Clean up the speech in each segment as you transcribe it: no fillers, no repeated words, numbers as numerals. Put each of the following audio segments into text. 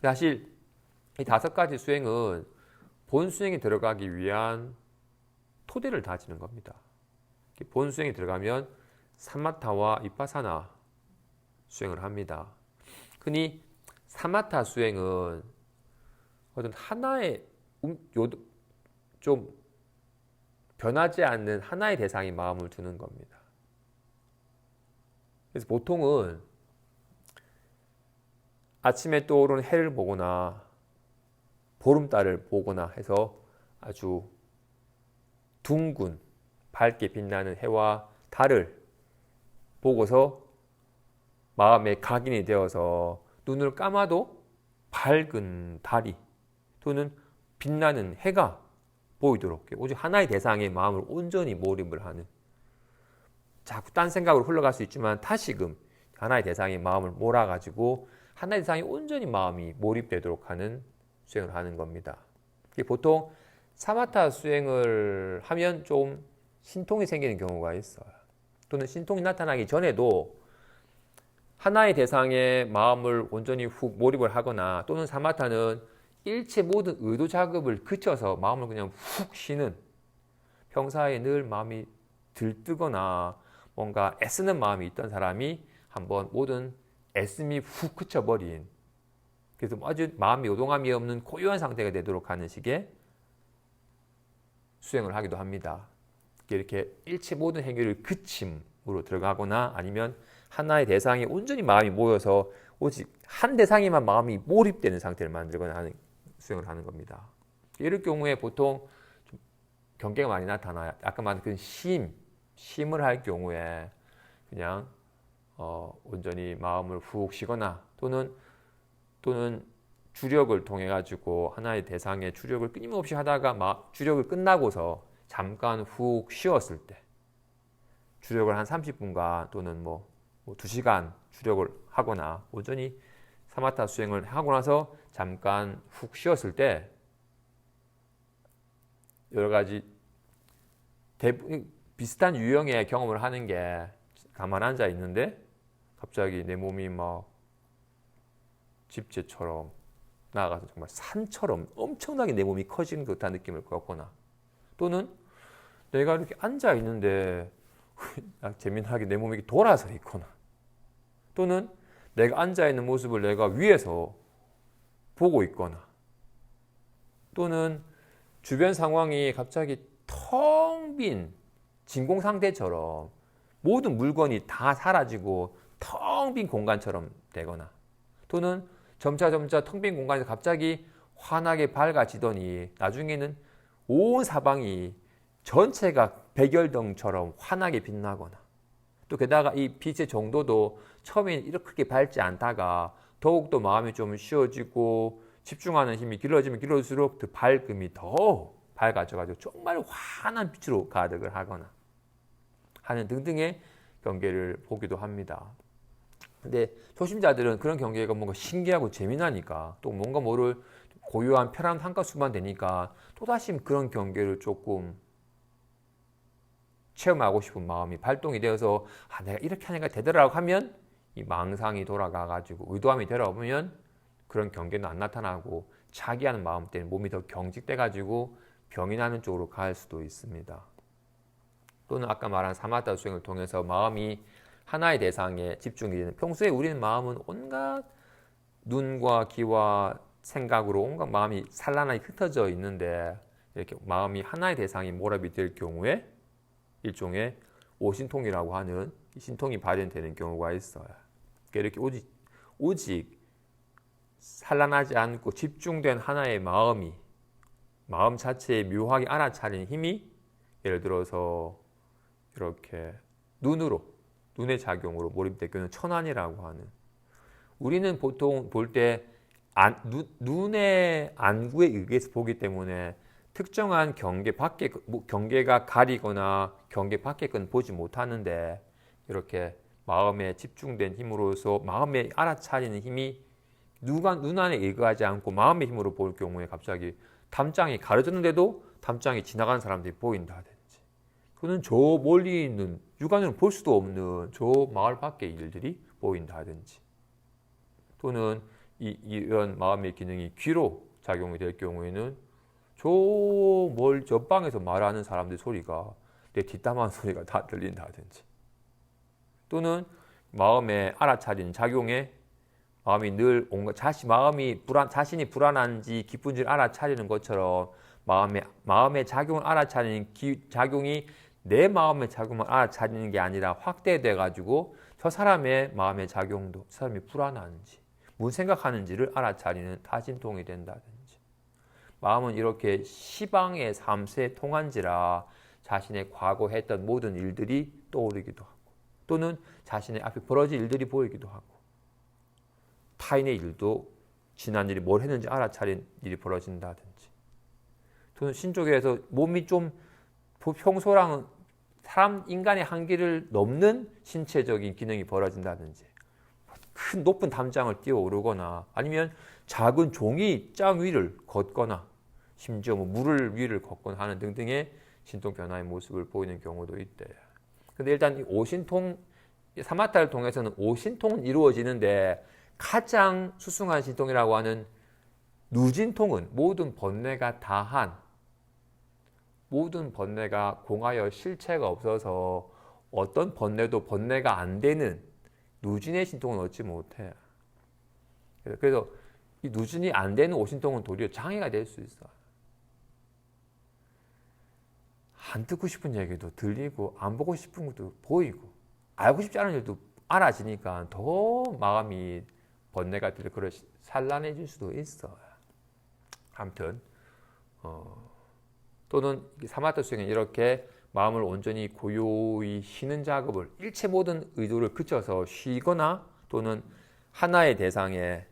사실 이 5가지 수행은 본 수행에 들어가기 위한 토대를 다지는 겁니다. 본 수행에 들어가면 사마타와 위파사나 수행을 합니다. 흔히 사마타 수행은 어떤 하나의 좀 변하지 않는 하나의 대상에 마음을 두는 겁니다. 그래서 보통은 아침에 떠오르는 해를 보거나 보름달을 보거나 해서 아주 둥근 밝게 빛나는 해와 달을 보고서 마음에 각인이 되어서 눈을 감아도 밝은 달이 또는 빛나는 해가 보이도록 오직 하나의 대상에 마음을 온전히 몰입을 하는, 자꾸 딴 생각으로 흘러갈 수 있지만 다시금 하나의 대상에 마음을 몰아가지고 하나의 대상에 온전히 마음이 몰입되도록 하는 수행을 하는 겁니다. 보통 사마타 수행을 하면 좀 신통이 생기는 경우가 있어요. 또는 신통이 나타나기 전에도 하나의 대상에 마음을 온전히 훅 몰입을 하거나, 또는 사마타는 일체 모든 의도 작업을 그쳐서 마음을 그냥 훅 쉬는, 평사에 늘 마음이 들뜨거나 뭔가 애쓰는 마음이 있던 사람이 한번 모든 애씀이 훅 그쳐버린, 그래서 아주 마음이 요동함이 없는 고요한 상태가 되도록 하는 식의 수행을 하기도 합니다. 이렇게 일체 모든 행위를 그침으로 들어가거나, 아니면 하나의 대상에 온전히 마음이 모여서 오직 한 대상에만 마음이 몰입되는 상태를 만들거나 하는 수행을 하는 겁니다. 이럴 경우에 보통 좀 경계가 많이 나타나요. 아까 말한 그 심을 할 경우에 그냥 온전히 마음을 훅 쉬거나, 또는 주력을 통해 가지고 하나의 대상의 주력을 끊임없이 하다가 주력을 끝나고서 잠깐 훅 쉬었을 때, 주력을 한 30분간 또는 2시간 주력을 하거나 온전히 사마타 수행을 하고 나서 잠깐 훅 쉬었을 때, 여러 가지 비슷한 유형의 경험을 하는 게, 가만 앉아 있는데 갑자기 내 몸이 막 집채처럼 나아가서 정말 산처럼 엄청나게 내 몸이 커지는 듯한 느낌을 겪거나, 또는 내가 이렇게 앉아 있는데 재미나게 내 몸이 돌아서 있거나, 또는 내가 앉아 있는 모습을 내가 위에서 보고 있거나, 또는 주변 상황이 갑자기 텅 빈 진공 상태처럼 모든 물건이 다 사라지고 텅 빈 공간처럼 되거나, 또는 점차 텅 빈 공간에서 갑자기 환하게 밝아지더니 나중에는 온 사방이 전체가 백열등처럼 환하게 빛나거나, 또 게다가 이 빛의 정도도 처음에는 이렇게 밝지 않다가 더욱더 마음이 좀 쉬어지고 집중하는 힘이 길어지면 길어질수록 그 밝음이 더 밝아져가지고 정말 환한 빛으로 가득을 하거나 하는 등등의 경계를 보기도 합니다. 근데 초심자들은 그런 경계가 뭔가 신기하고 재미나니까, 또 뭔가 모를 고요한 편안한 한가수만 되니까 또다시 그런 경계를 조금 체험하고 싶은 마음이 발동이 되어서 내가 이렇게 하니까 되더라고 하면 이 망상이 돌아가가지고 의도함이 되어보면 그런 경계는 안 나타나고 차기하는 마음 때문에 몸이 더 경직돼가지고 병이 나는 쪽으로 갈 수도 있습니다. 또는 아까 말한 사마타 수행을 통해서 마음이 하나의 대상에 집중이 되는, 평소에 우리는 마음은 온갖 눈과 귀와 생각으로 온갖 마음이 산란하게 흩어져 있는데, 이렇게 마음이 하나의 대상이 몰입이 될 경우에 일종의 오신통이라고 하는 신통이 발현되는 경우가 있어요. 이렇게 오직 산란하지 않고 집중된 하나의 마음 자체에 묘하게 알아차리는 힘이, 예를 들어서 이렇게 눈의 작용으로 몰입될 경우는 천안이라고 하는, 우리는 보통 볼 때 눈의 안구에 의해서 보기 때문에 특정한 경계가 가리거나 경계 밖의 건 보지 못하는데, 이렇게 마음에 집중된 힘으로서 마음에 알아차리는 힘이 눈 안에 의거하지 않고 마음의 힘으로 볼 경우에 갑자기 담장이 가려졌는데도 담장이 지나가는 사람들이 보인다든지, 또는 저 멀리 있는 육안으로 볼 수도 없는 저 마을 밖의 일들이 보인다든지, 또는 이런 마음의 기능이 귀로 작용이 될 경우에는 옆방에서 말하는 사람들 소리가 내 뒷담화하는 소리가 다 들린다든지, 또는 마음에 알아차리는 작용에 마음이 늘 온갖 자신이 불안한지 기쁜지를 알아차리는 것처럼 마음의 작용을 알아차리는 작용이 내 마음의 작용을 알아차리는 게 아니라 확대돼 가지고 저 사람의 마음의 작용도 저 사람이 불안한지 무슨 생각하는지를 알아차리는 타진통이 된다든지, 마음은 이렇게 시방의 삶새 통한지라 자신의 과거 했던 모든 일들이 떠오르기도 하고, 또는 자신의 앞에 벌어질 일들이 보이기도 하고, 타인의 일도 지난 일이 뭘 했는지 알아차린 일이 벌어진다든지, 또는 신쪽에서 몸이 좀 평소랑 인간의 한계를 넘는 신체적인 기능이 벌어진다든지, 큰 높은 담장을 뛰어오르거나 아니면 작은 종이 짱 위를 걷거나 심지어 물을 위를 걷거나 하는 등등의 신통 변화의 모습을 보이는 경우도 있대. 근데 일단 사마타를 통해서는 오신통은 이루어지는데, 가장 수승한 신통이라고 하는 누진통은 모든 번뇌가 다한, 모든 번뇌가 공하여 실체가 없어서 어떤 번뇌도 번뇌가 안 되는 누진의 신통은 얻지 못해. 그래서 이 누진이 안 되는 오신통은 도리어 장애가 될 수 있어. 안 듣고 싶은 얘기도 들리고 안 보고 싶은 것도 보이고 알고 싶지 않은 일도 알아지니까 더 마음이 번뇌가 들어 그걸 산란해질 수도 있어. 아무튼 또는 사마타 수행은 이렇게 마음을 온전히 고요히 쉬는 작업을, 일체 모든 의도를 그쳐서 쉬거나 또는 하나의 대상에,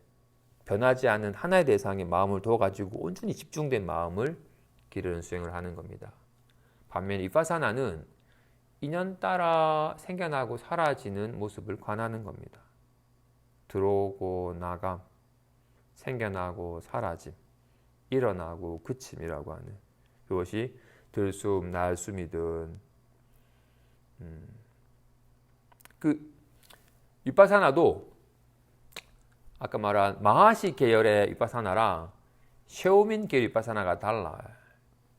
변하지 않는 하나의 대상에 마음을 둬가지고 온전히 집중된 마음을 기르는 수행을 하는 겁니다. 반면 위파사나는 인연 따라 생겨나고 사라지는 모습을 관하는 겁니다. 들어오고 나감, 생겨나고 사라짐, 일어나고 그침이라고 하는, 그것이 들숨, 날숨이든 위파사나도 아까 말한 마하시 계열의 위파사나랑 셰오민 계열 위파사나가 달라요.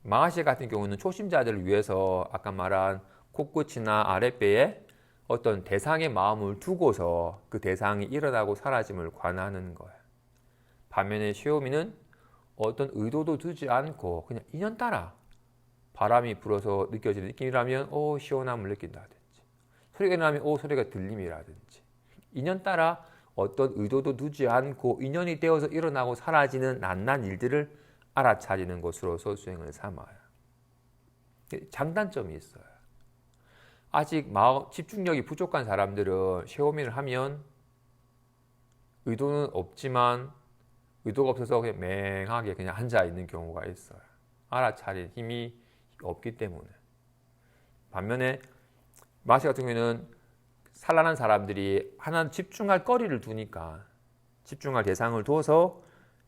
마하시 같은 경우는 초심자들을 위해서 아까 말한 코끝이나 아랫배에 어떤 대상의 마음을 두고서 그 대상이 일어나고 사라짐을 관하는 거예요. 반면에 셰오미는 어떤 의도도 두지 않고 그냥 인연 따라 바람이 불어서 느껴지는 느낌이라면 시원함을 느낀다든지, 소리가 나면 소리가 들림이라든지, 인연 따라 어떤 의도도 두지 않고 인연이 되어서 일어나고 사라지는 낱낱 일들을 알아차리는 것으로서 수행을 삼아요. 장단점이 있어요. 아직 집중력이 부족한 사람들은 셰오미를 하면 의도는 없지만, 의도가 없어서 그냥 맹하게 그냥 앉아 있는 경우가 있어요. 알아차릴 힘이 없기 때문에. 반면에 마시 같은 경우에는 산란한 사람들이 하나 집중할 거리를 두니까, 집중할 대상을 둬서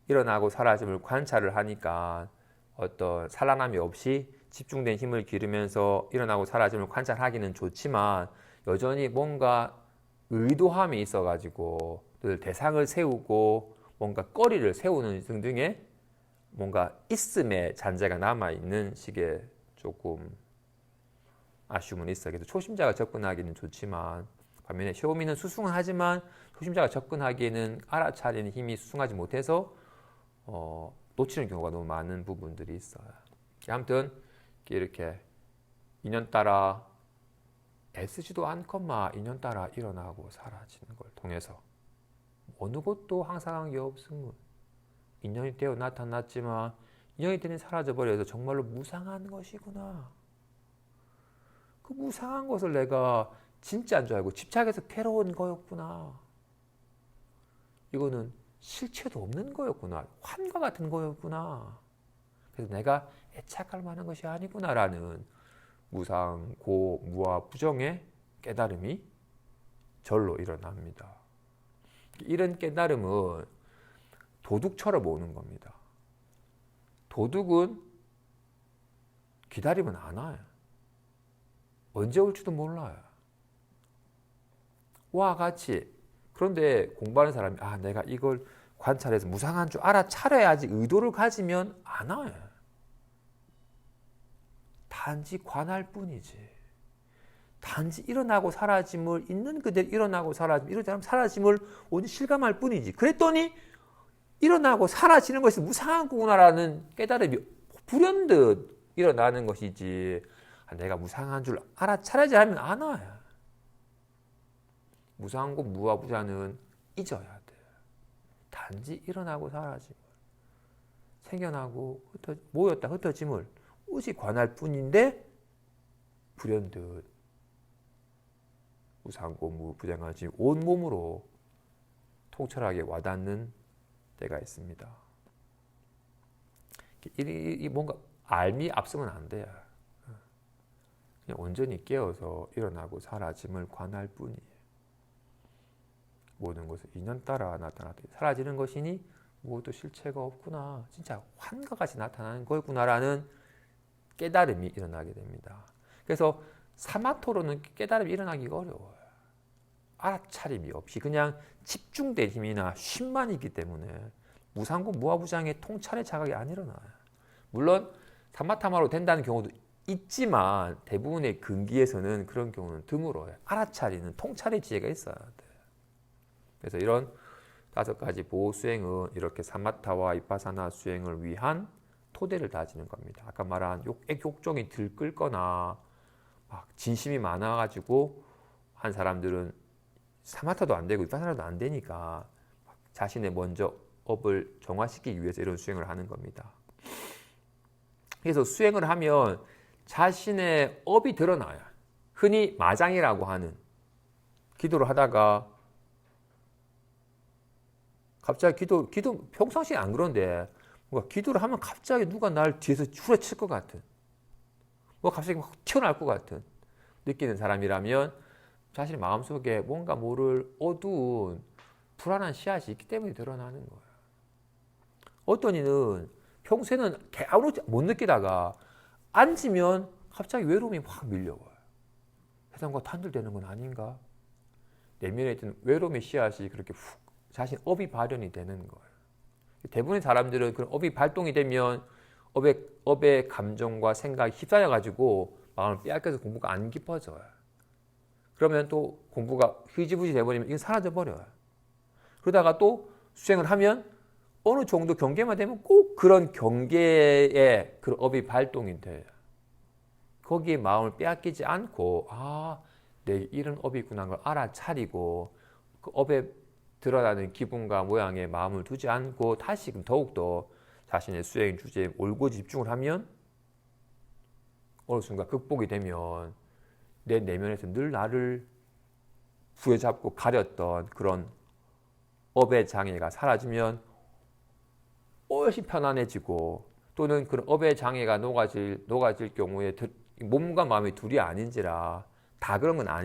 일어나고 사라짐을 관찰을 하니까 어떤 산란함이 없이 집중된 힘을 기르면서 일어나고 사라짐을 관찰하기는 좋지만, 여전히 뭔가 의도함이 있어가지고 대상을 세우고 뭔가 거리를 세우는 등등의 뭔가 있음의 잔재가 남아있는 식의 조금 아쉬움은 있어요. 그래서 초심자가 접근하기는 좋지만, 반면에 셰오미는 수승은 하지만 초심자가 접근하기에는 알아차리는 힘이 수승하지 못해서 놓치는 경우가 너무 많은 부분들이 있어요. 아무튼 이렇게 인연 따라 애쓰지도 않건만 인연 따라 일어나고 사라지는 걸 통해서 어느 것도 항상한 게 없음을, 인연이 되어 나타났지만 인연이 되니 사라져버려서 정말로 무상한 것이구나. 그 무상한 것을 내가 진짜인 줄 알고 집착해서 괴로운 거였구나. 이거는 실체도 없는 거였구나. 환과 같은 거였구나. 그래서 내가 애착할 만한 것이 아니구나라는 무상, 고, 무와 부정의 깨달음이 절로 일어납니다. 이런 깨달음은 도둑처럼 오는 겁니다. 도둑은 기다리면 안 와요. 언제 올지도 몰라요. 와 같이. 그런데 공부하는 사람이 내가 이걸 관찰해서 무상한 줄 알아차려야지 의도를 가지면 안 와요. 단지 관할 뿐이지. 단지 일어나고 사라짐을 있는 그대로 일어나고 사라짐, 일어나고 사라짐을 오직 실감할 뿐이지. 그랬더니 일어나고 사라지는 것이 무상한 거구나라는 깨달음이 불현듯 일어나는 것이지. 내가 무상한 줄 알아차려야지 하면 안 와요. 무상고 무아부자는 잊어야 돼. 단지 일어나고 사라짐을, 생겨나고 모였다 흩어짐을 오직 관할 뿐인데 불현듯 무상고 무부장하지 온몸으로 통찰하게 와닿는 때가 있습니다. 이 뭔가 알미 앞서면 안 돼요. 그냥 온전히 깨어서 일어나고 사라짐을 관할 뿐이에요. 모든 것은 인연 따라 나타나듯 사라지는 것이니 무엇도 실체가 없구나. 진짜 환과 같이 나타나는 거구나라는 깨달음이 일어나게 됩니다. 그래서 사마토로는 깨달음이 일어나기가 어려워요. 알아차림이 없이 그냥 집중된 힘이나 쉼만 있기 때문에 무상고 무아부장의 통찰의 자각이 안 일어나요. 물론 사마타마로 된다는 경우도 있지만 대부분의 근기에서는 그런 경우는 드물어요. 알아차리는 통찰의 지혜가 있어야 돼요. 그래서 이런 5가지 보호 수행은 이렇게 사마타와 이파사나 수행을 위한 토대를 다지는 겁니다. 아까 말한 욕종이 들끓거나 막 진심이 많아가지고 한 사람들은 사마타도 안 되고 이파사나도 안 되니까 자신의 먼저 업을 정화시키기 위해서 이런 수행을 하는 겁니다. 그래서 수행을 하면 자신의 업이 드러나요. 흔히 마장이라고 하는, 기도를 하다가 갑자기 기도 평상시에 안 그런데 뭔가 기도를 하면 갑자기 누가 날 뒤에서 후려칠 것 같은, 뭐 갑자기 막 튀어나올 것 같은 느끼는 사람이라면 자신의 마음속에 뭔가 모를 어두운 불안한 씨앗이 있기 때문에 드러나는 거예요. 어떤 이는 평소에는 아무렇지 못 느끼다가 앉으면 갑자기 외로움이 확 밀려와요. 세상과 단절되는 건 아닌가? 내면에 있던 외로움의 씨앗이 그렇게 훅 자신 업이 발현이 되는 거예요. 대부분의 사람들은 그런 업이 발동이 되면 업의 감정과 생각이 휩싸여가지고 마음을 빼앗겨서 공부가 안 깊어져요. 그러면 또 공부가 흐지부지 돼버리면 이건 사라져버려요. 그러다가 또 수행을 하면 어느 정도 경계만 되면 꼭 그런 경계에 그런 업이 발동이 돼요. 거기에 마음을 빼앗기지 않고 내 이런 업이 있구나 걸 알아차리고 그 업에 드러나는 기분과 모양에 마음을 두지 않고 다시금 더욱더 자신의 수행 주제에 올고 집중을 하면 어느 순간 극복이 되면 내 내면에서 늘 나를 부여잡고 가렸던 그런 업의 장애가 사라지면 훨씬 편안해지고, 또는 그런 업의 장애가 녹아질 경우에 몸과 마음이 둘이 아닌지라 다 그런 건 아니지만